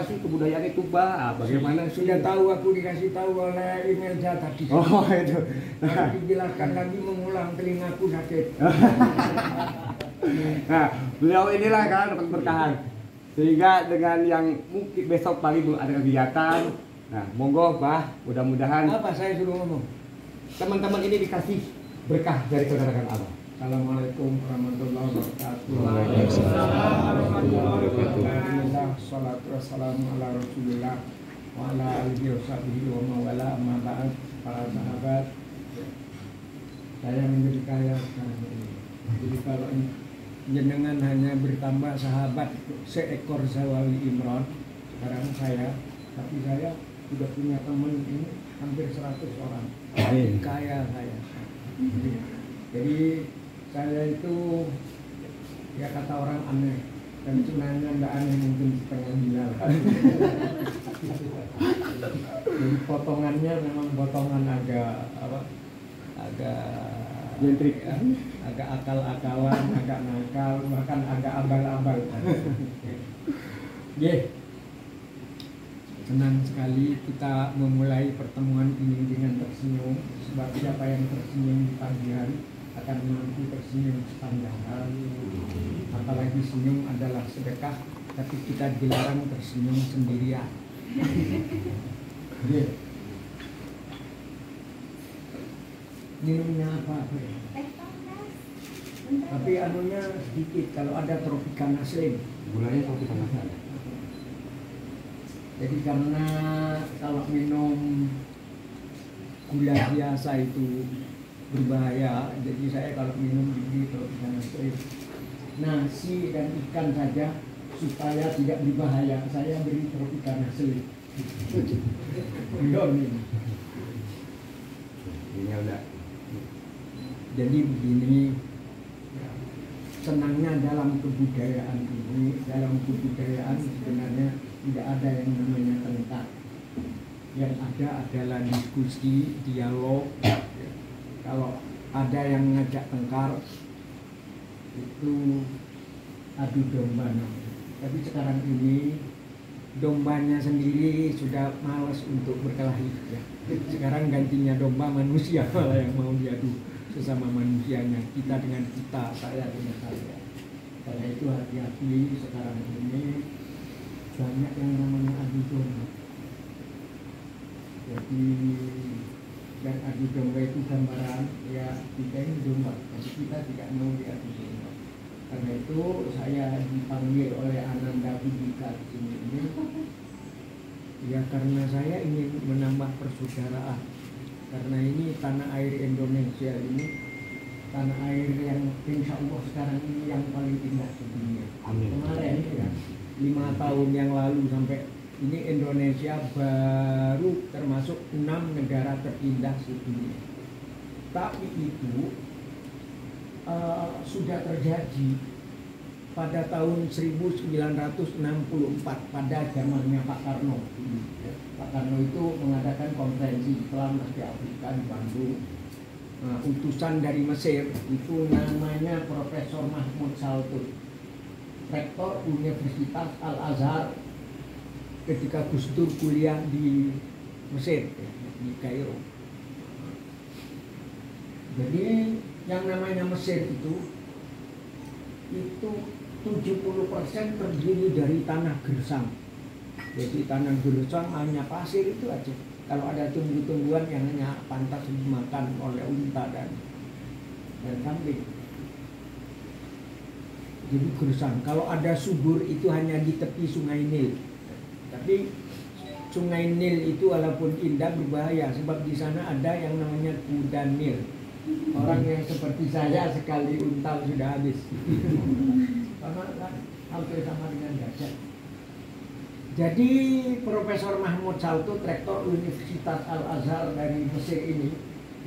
kasih kebudayaan itu bah, bagaimana sudah tahu, aku dikasih tahu oleh email tadi. Oh itu. Nah, dijelaskan lagi mengulang, telingaku sakit. Nah, beliau inilah kan dapat berkahan. Sehingga dengan yang mungkin besok pagi ada kegiatan. Nah, monggo bah, mudah-mudahan. Apa saya suruh ngomong? Teman-teman ini dikasih berkah dari kedatangan Allah. Assalamualaikum warahmatullahi wabarakatuh. Waalaikumsalam warahmatullahi wabarakatuh. Salatu wassalamu ala Rasulillah wa ala alihi washabihi wa mawala amma ba'd. Para sahabat, saya menjadi kaya sekarang ini. Jadi kalau jenengan hanya bertambah sahabat seekor Zawawi Imron, sekarang tapi saya sudah punya teman ini hampir 100 orang. Kaya saya. Jadi saya itu ya kata orang aneh, dan sunahnya nggak aneh mungkin setengah gila. Jadi potongannya memang potongan agak jentrik, ya, agak akal-akalan, agak nakal, bahkan agak abal-abal. Senang sekali kita memulai pertemuan ini dengan tersenyum, sebab siapa yang tersenyum di pagi hari akan mampu tersenyum sepanjang hari. Apalagi senyum adalah sedekah, tapi kita dilarang tersenyum sendirian. Minumnya apa? Tapi anunya sedikit, kalau ada Tropicana Slim. Gulanya Tropicana Slim. Jadi karena kalau minum gula biasa itu berbahaya, jadi saya kalau minum ini Tropicana Slim. Nasi dan ikan saja supaya tidak berbahaya, saya beri Tropicana Slim. Ini udah. Jadi begini, senangnya dalam kebudayaan ini, dalam kebudayaan sebenarnya tidak ada yang namanya tengkar. Yang ada adalah diskusi, dialog. Kalau ada yang ngajak tengkar, itu adu domba. Tapi sekarang ini dombanya sendiri sudah malas untuk berkelahi. Sekarang gantinya domba manusia malah yang mau diadu sesama manusianya, kita dengan kita, saya dengan saya. Karena itu hati-hati sekarang ini banyak yang namanya adu domba. Jadi dan adu domba itu gambaran ya kita ini domba, tapi kita tidak mau diadu domba. Karena itu saya dipanggil oleh Ananda Bidika di sini ini. Ya karena saya ingin menambah persaudaraan. Karena ini tanah air Indonesia ini tanah air yang insya Allah sekarang ini yang paling indah di dunia. Amin. Kemarin ya 5 tahun yang lalu sampai ini Indonesia baru termasuk 6 negara terindah di dunia. Tapi itu sudah terjadi pada tahun 1964 pada zamannya Pak Karno. Pak Karno itu mengadakan konferensi Islam di Afrika di Bandung. Nah, utusan dari Mesir itu namanya Profesor Mahmud Saltut, rektor Universitas Al-Azhar ketika Gus Dur kuliah di Mesir, di Kairo. Jadi yang namanya Mesir itu 70% terdiri dari tanah gersang. Jadi tanah gersang hanya pasir itu aja. Kalau ada tumbuh-tumbuhan yang hanya pantas dimakan oleh unta dan kambing. Jadi gersang. Kalau ada subur itu hanya di tepi Sungai Nil. Tapi Sungai Nil itu walaupun indah berbahaya sebab di sana ada yang namanya kuda Nil. Orang yang seperti saya sekali untal sudah habis. Karena kan hampir sama dengan gajah. Jadi Profesor Mahmud Saltut, rektor Universitas Al-Azhar dari Mesir ini,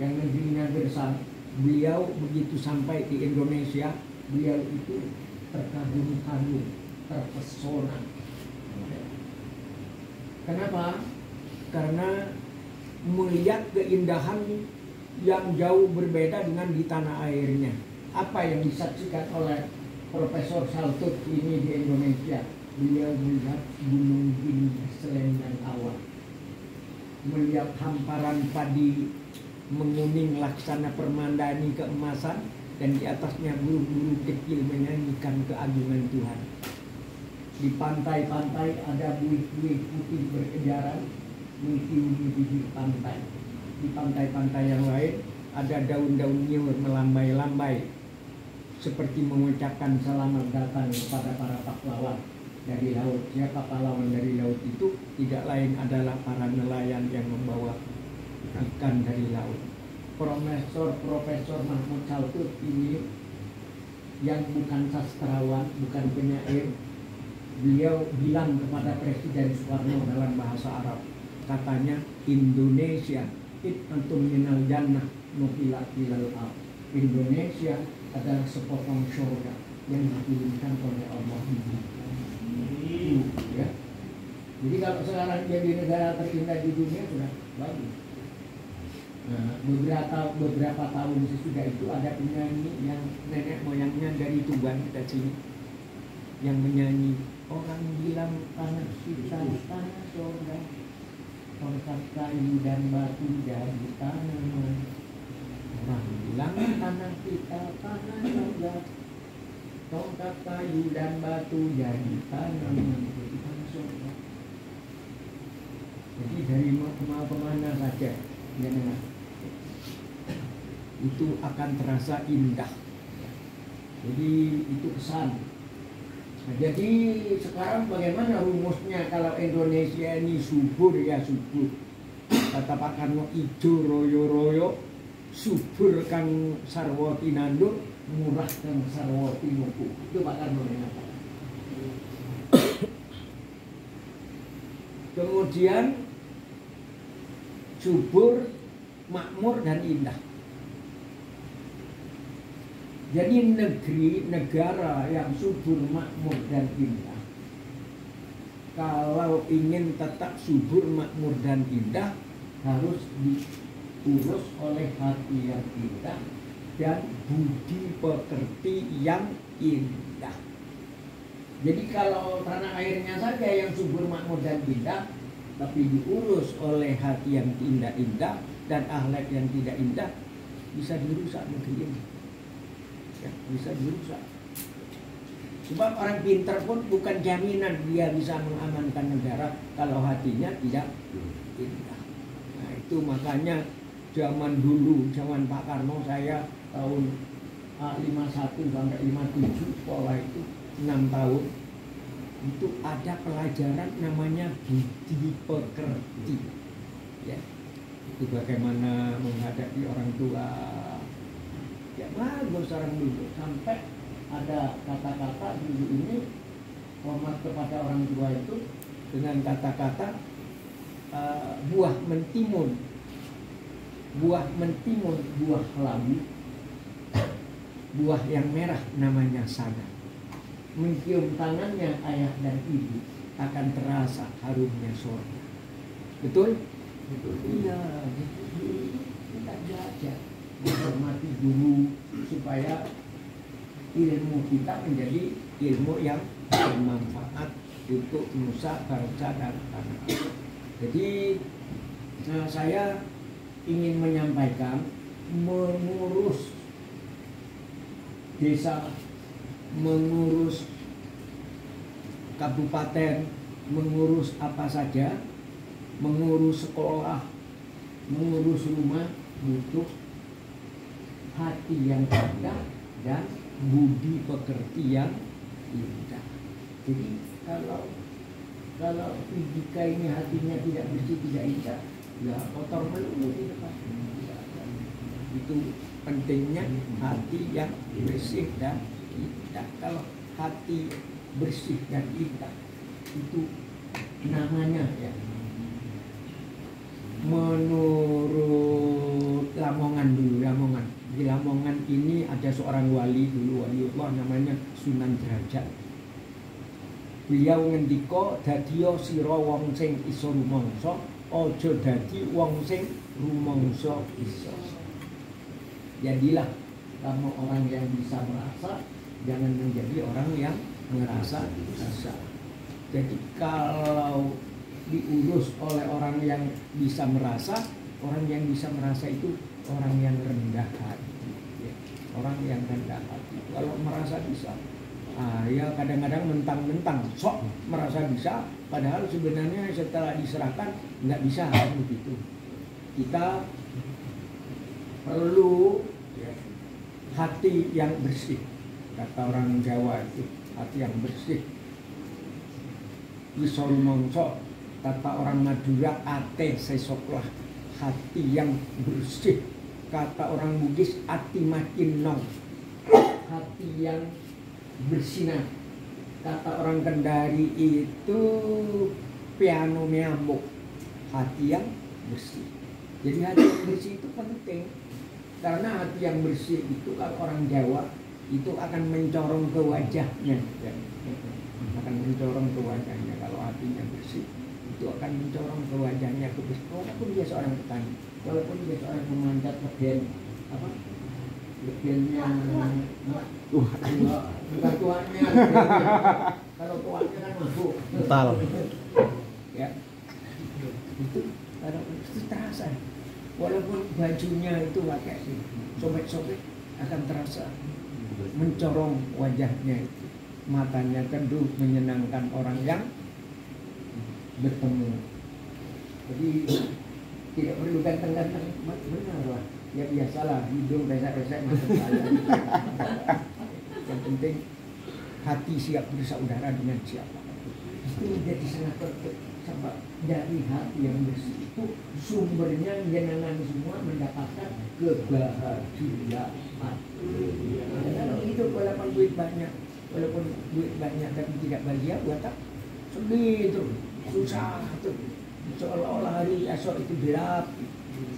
yang negerinya gersang, beliau begitu sampai di Indonesia, beliau itu terkagum-kagum, terpesona. Kenapa? Karena melihat keindahan yang jauh berbeda dengan di tanah airnya. Apa yang disaksikan oleh Profesor Saltut ini di Indonesia? Beliau melihat gunung melihat hamparan padi menguning laksana permandani keemasan, dan di atasnya burung-burung kecil menyanyikan keagungan Tuhan. Di pantai-pantai ada buih-buih putih berkejaran menciumi bibir pantai. Di pantai-pantai yang lain ada daun-daun nyiur melambai-lambai seperti mengucapkan selamat datang kepada para pahlawan dari laut. Siapa pahlawan dari laut itu? Tidak lain adalah para nelayan yang membawa ikan dari laut. Profesor Mahmud Saltut ini yang bukan sastrawan, bukan penyair, beliau bilang kepada Presiden Soekarno dalam bahasa Arab, katanya, Indonesia antum minal jannah nukila ilal al. Indonesia adalah sepotong surga yang dikirimkan oleh Allah. Ya. Jadi kalau sekarang jadi negara terindah di dunia sudah bagus. Nah, beberapa tahun sesudah itu ada penyanyi yang nenek moyangnya dari Tuban kita sini yang menyanyi, orang bilang tanah kita tanah surga, tongkat kayu dan batu jadi tanaman. Orang bilang tanah kita tanah surga, tongkat kayu dan batu jadi tanaman. Jadi tanah surga. Jadi dari mau kemana saja, ya, itu akan terasa indah. Jadi itu kesan. Nah, jadi sekarang bagaimana rumusnya kalau Indonesia ini subur, ya subur. Kata Pak Karno, ijo royo-royo, subur kang sarwa tinandur, murah kang sarwa tinuku. Itu Pak Karno yang katakan. Kemudian subur, makmur dan indah. Jadi negara yang subur, makmur dan indah, kalau ingin tetap subur, makmur dan indah, harus diurus oleh hati yang indah dan budi pekerti yang indah. Jadi kalau tanah airnya saja yang subur, makmur dan indah, tapi diurus oleh hati yang indah-indah dan akhlak yang tidak indah, bisa dirusak negeri ini. Ya, bisa dirusak. Sebab orang pintar pun bukan jaminan dia bisa mengamankan negara kalau hatinya tidak indah. Nah itu makanya zaman dulu, zaman Pak Karno, saya tahun 51 sampai 57 sekolah itu 6 tahun, itu ada pelajaran namanya budi pekerti. Ya, itu bagaimana menghadapi orang tua. Ya bagus orang dulu, sampai ada kata-kata dulu ini hormat kepada orang tua itu dengan kata-kata buah mentimun, buah labu, buah yang merah namanya sana. Mencium tangannya ayah dan ibu akan terasa harumnya surga. Betul? Betul. Iya, kita belajar menghormati guru supaya ilmu kita menjadi ilmu yang bermanfaat untuk nusa, bangsa dan tanah. Jadi saya ingin menyampaikan, mengurus desa, mengurus kabupaten, mengurus apa saja, mengurus sekolah, mengurus rumah, butuh hati yang indah dan budi pekerti yang indah. Jadi kalau Fidika ini hatinya tidak bersih, tidak indah, ya kotor melulu di depan. Itu pentingnya hati yang bersih dan indah. Kalau hati bersih dan indah, itu namanya, ya, menurut Lamongan dulu, Lamongan. Di Lamongan ini ada seorang wali dulu, waliullah namanya Sunan Derajat. Beliau ngendika, dadiya sira wong sing isa rumangsa, aja dadi wong sing rumangsa isa. Jadilah kamu orang yang bisa merasa, jangan menjadi orang yang merasa bisa. Jadi kalau diurus oleh orang yang bisa merasa. Orang yang bisa merasa itu orang yang rendah hati, ya. Orang yang rendah hati. Kalau merasa bisa, ya kadang-kadang mentang-mentang sok merasa bisa, padahal sebenarnya setelah diserahkan nggak bisa begitu. Kita perlu, ya, hati yang bersih. Kata orang Jawa itu hati yang bersih. Wisol mongso, kata orang Madura ate sesoklah, hati yang bersih. Kata orang Bugis ati makin nong, hati yang bersinar. Kata orang Kendari itu piano meambuk, hati yang bersih. Jadi hati yang bersih itu penting, karena hati yang bersih itu kalau orang Jawa itu akan mencorong ke wajahnya, ya. Akan mencorong ke wajahnya. Kalau hatinya bersih itu akan mencorong ke wajahnya, walaupun dia seorang petani, walaupun dia seorang pemanjat legen, apa legennya, bukan tuannya, kalau tuannya kan mabuk, Betul. ya itu kalau itu terasa, walaupun bajunya itu pakai sobek-sobek akan terasa mencorong wajahnya itu. Matanya teduh menyenangkan orang yang bertemu. Jadi tidak perlu ganteng-ganteng, benar lah. Ya biasalah, hidung resek-resek masuk saya. Yang penting hati siap bersaudara dengan siapa. Itu menjadi sangat penting. Sebab dari hati yang bersih itu sumbernya jenengan semua mendapatkan kebahagiaan. Kalau hidup walaupun duit banyak, tapi tidak bahagia, buat apa? Sedih terus, susah terus, seolah-olah hari esok itu gelap.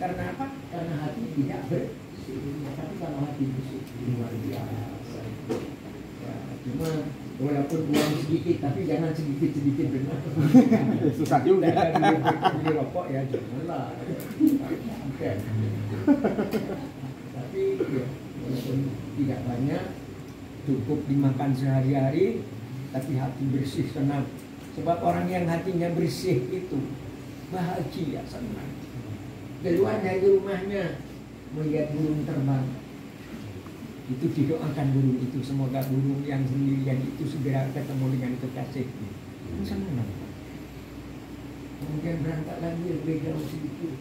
Karena apa? Karena hati tidak bersih. Tapi kalau hati bersih luar biasa. Ya, cuma walaupun uang sedikit, tapi jangan sedikit-sedikit benar. Susah juga. Beli rokok ya janganlah. Oke. Tapi ya, walaupun tidak banyak, cukup dimakan sehari-hari, tapi hati bersih, senang. Sebab orang yang hatinya bersih itu bahagia, senang. Keluar dari rumahnya melihat burung terbang, itu didoakan burung itu, semoga burung yang sendirian itu segera ketemu dengan kekasih. Senang. Kemudian berangkat lagi lebih jauh sedikit,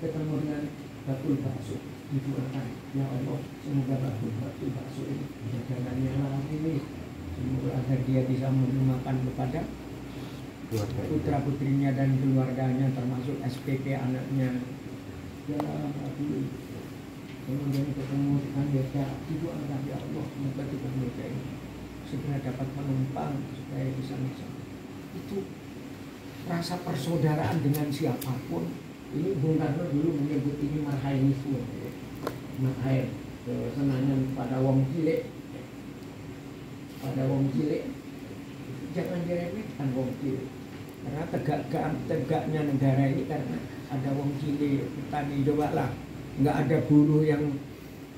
ketemu dengan bakul bakso, didoakan, ya Allah, semoga bakul bakso ini jalannya malam ini, semoga agar dia bisa memberi makan kepada putra putrinya dan keluarganya, termasuk SPP anaknya. Ya Allah, kemudian ketemu dengan beca, didoakan, ya Allah, semoga tukang beca ini segera dapat menumpang supaya bisa masuk. Itu rasa persaudaraan dengan siapapun. Ini Bung Karno dulu menyebut ini marhainisme, marhain, kesenangan pada wong cilik. Pada wong cilik jangan diremehkan wong cilik, karena tegaknya negara ini karena ada wong cilik petani. Coba lah, nggak ada buruh yang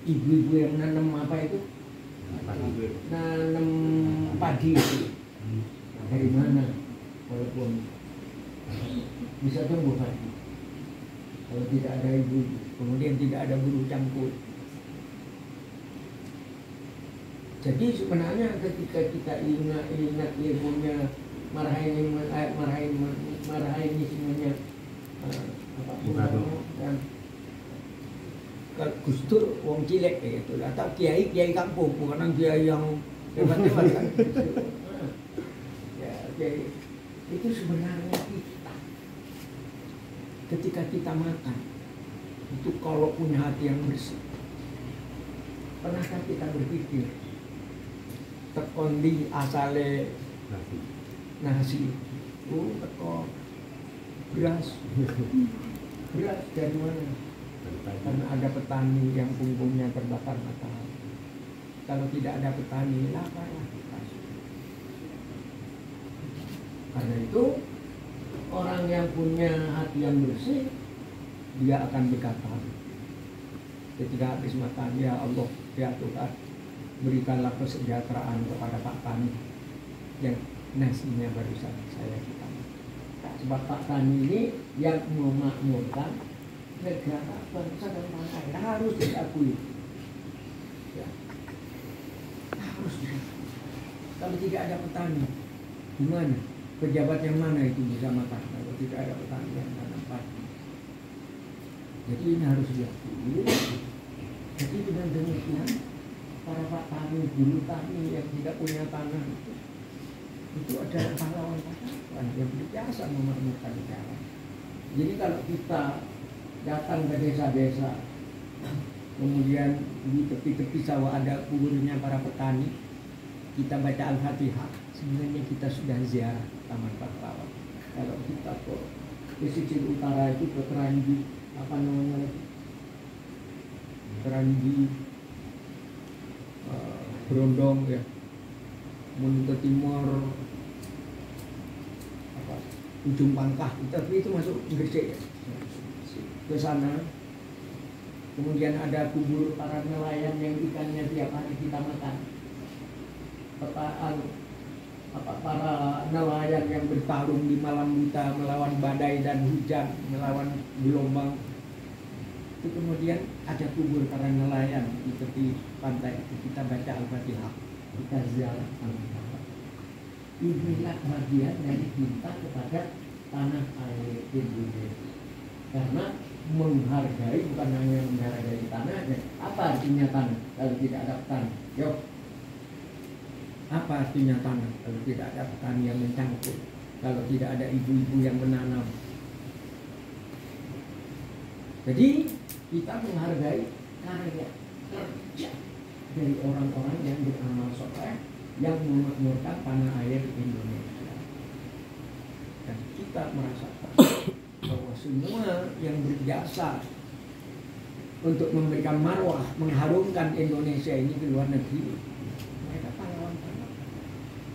ibu-ibu yang nanam apa itu, nanam padi itu dari mana? Walaupun bisa tumbuh padi, kalau tidak ada ibu, kemudian tidak ada buruh campur. Jadi sebenarnya ketika kita ingat ilmunya marhainismenya Gus Dur wong cilik kayak gitu, atau kiai kampung, bukan kiai yang hebat-hebat kan. Ya, kiai itu sebenarnya kita ketika kita makan itu kalau punya hati yang bersih, pernahkah kita berpikir tekondi asale nasi, teko beras dari mana? Karena ada petani yang punggungnya terbakar matahari. Kalau tidak ada petani, laparlah kita. Karena itu orang yang punya hati yang bersih, dia akan berkata ketika habis makan, ya Allah, ya Tuhan, berikanlah kesejahteraan kepada Pak Tani yang nasinya barusan saya kita. Sebab Pak Tani ini yang memakmurkan negara, bangsa dan tanah air, harus diakui. Ya. Harus diakui. Kalau tidak ada petani, gimana? Pejabat yang mana itu bisa makan kalau tidak ada petani yang tanam padi? Jadi ini harus diakui. Jadi dengan demikian para Pak Tani, guru tani yang tidak punya tanah itu adalah pahlawan-pahlawan yang berjasa memakmurkan negara. Jadi kalau kita datang ke desa-desa, kemudian di tepi-tepi sawah ada kuburnya para petani, kita baca Al-Fatihah, sebenarnya kita sudah ziarah Taman Pahlawan. Kalau kita ke pesisir utara itu ke Keranji, apa namanya lagi? Keranji, Brondong ya, menuju ke timur, apa, Ujung Pangkah, tapi itu masuk Gresik ya. Ke sana, kemudian ada kubur para nelayan yang ikannya tiap hari kita makan. Para nelayan yang bertarung di malam buta melawan badai dan hujan, melawan gelombang. Itu kemudian ada kubur para nelayan di tepi pantai itu, kita baca Al-Fatihah, kita ziarah Taman Pahlawan. Inilah bagian dari kita kepada tanah air Indonesia. Karena menghargai bukan hanya menghargai tanahnya. Apa artinya tanah kalau tidak ada petani? Yuk. Apa artinya tanah kalau tidak ada petani yang mencangkul? Kalau tidak ada ibu-ibu yang menanam? Jadi kita menghargai karya kerja dari orang-orang yang beramal soleh yang memakmurkan tanah air Indonesia. Dan kita merasakan bahwa semua yang berjasa untuk memberikan marwah, mengharumkan Indonesia ini ke luar negeri, mereka pahlawan-pahlawan.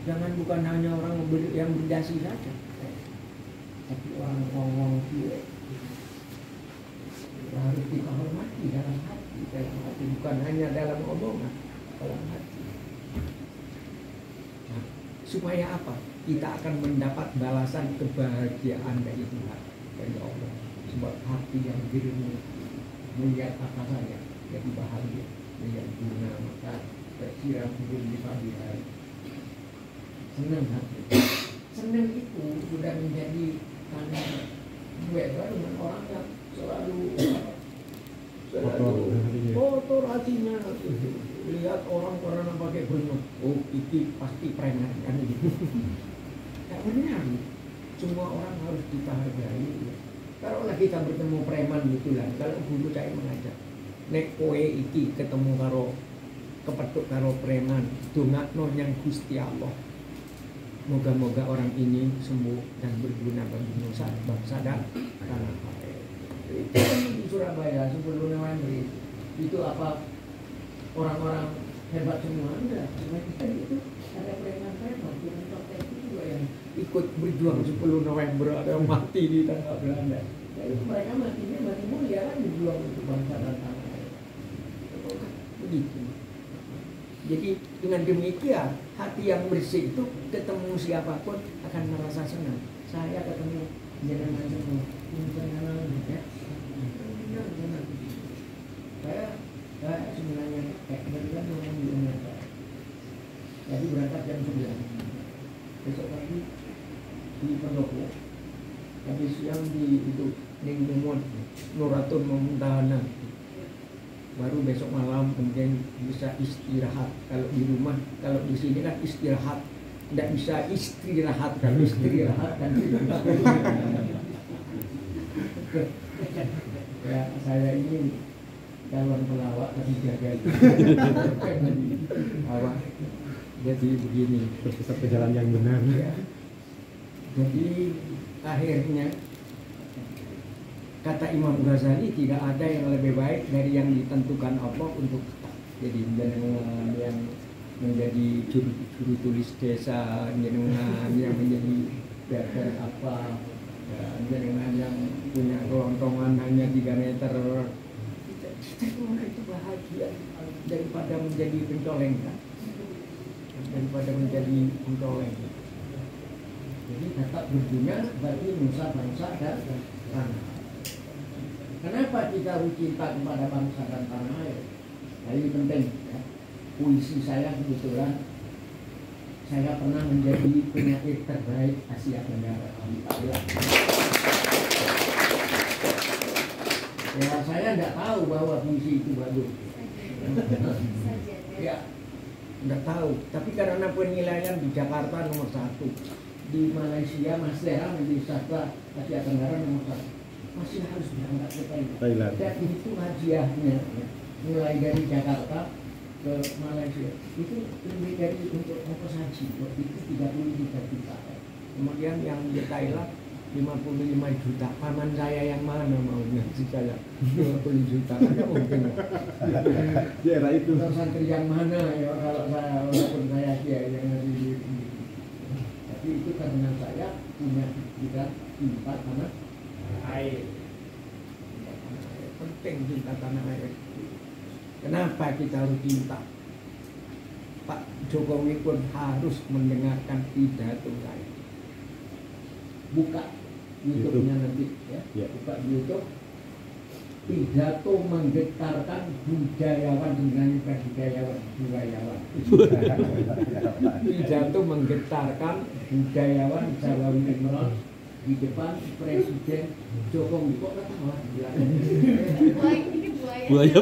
Jangan bukan hanya orang yang berdasi saja, tapi orang ngomong juga harus kita hormati dalam hati, bukan hanya dalam omongan, dalam hati. Nah, supaya apa? Kita akan mendapat balasan kebahagiaan dari Tuhan, dari Allah. Sebab hati yang jernih melihat apa saja jadi bahagia, melihat bunga maka tersiram hidup di pagi hari. Senang hati. Senang itu sudah menjadi tanda gue dengan orang yang selalu kotor hatinya. Lihat orang pakai bernuh, oh itu pasti preman kan gitu. Tidak benar. Semua orang harus kita hargai. Kalau kita bertemu preman gitulah, kalau guru saya mengajar, nek kowe iki ketemu karo kepethuk karo preman, dongakno yang Gusti Allah. Moga-moga orang ini sembuh dan berguna bagi nusa bangsa dan tanah air. Itu di Surabaya 10 November itu apa orang-orang hebat semua enggak? Cuma kita itu ada preman-preman, preman itu juga yang ikut berjuang 10 November, ada yang mati di tanah Belanda. Ya itu mereka matinya mati mulia kan berjuang untuk bangsa dan tanah air. Begitu. Jadi dengan demikian hati yang bersih itu ketemu siapapun akan merasa senang. Saya ketemu jenengan semua, ya. Saya sebenarnya kebetulan memang di rumah saya. Jadi berangkat jam 9. Besok pagi di Pendopo. Habis siang di itu Ningmumon, Nuratun Memutahana. Baru besok malam kemudian bisa istirahat. Kalau di rumah, kalau di sini kan istirahat, tidak bisa istirahat. Kalau istirahat kan ya saya ini calon pelawak tapi jaga itu. Jadi begini, tetap ke jalan yang benar. Ya. Jadi akhirnya kata Imam Ghazali, tidak ada yang lebih baik dari yang ditentukan Allah untuk kita. Jadi jenengan yang menjadi juru tulis desa, jenengan yang menjadi daerah apa, jenengan yang punya kelontongan hanya 3 meter. Kita itu bahagia daripada menjadi pencoleng kan? Daripada menjadi pencoleng. Jadi tetap berguna bagi nusa bangsa dan tanah. Kenapa kita harus cinta kepada bangsa dan tanah air? Nah, ini penting ya. Puisi saya kebetulan saya pernah menjadi penyair terbaik Asia Tenggara di Thailand. Ya saya tidak tahu bahwa puisi itu bagus. Ya, tidak tahu. Tapi karena penilaian di Jakarta nomor 1, di Malaysia Mas Lera menjadi sastra Asia Tenggara nomor 1, masih harus berangkat ke Thailand. Dan itu hadiahnya, ya. Mulai dari Jakarta ke Malaysia itu lebih dari untuk ongkos haji waktu itu 33 juta. Kemudian yang di Thailand 55 juta. Paman saya yang mana mau ngasih saya 50 juta? Ada mungkin. Di era itu. Santri yang mana ya kalau saya walaupun saya kiai yang ngasih duit. Tapi itu karena saya punya kita cinta tanah air. Penting cinta tanah air. Kenapa kita harus cinta? Pak Jokowi pun harus mendengarkan pidato saya. Buka YouTube-nya nanti ya. Buka YouTube. Pidato menggetarkan budayawan dengan budayawan. Pidato menggetarkan budayawan Jawa Timur di depan Presiden Jokowi. Kok ketawa di belakang? Buaya.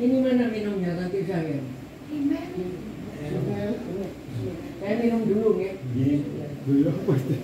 Ini mana minumnya nanti saya? Saya minum dulu ya. Belum pasti.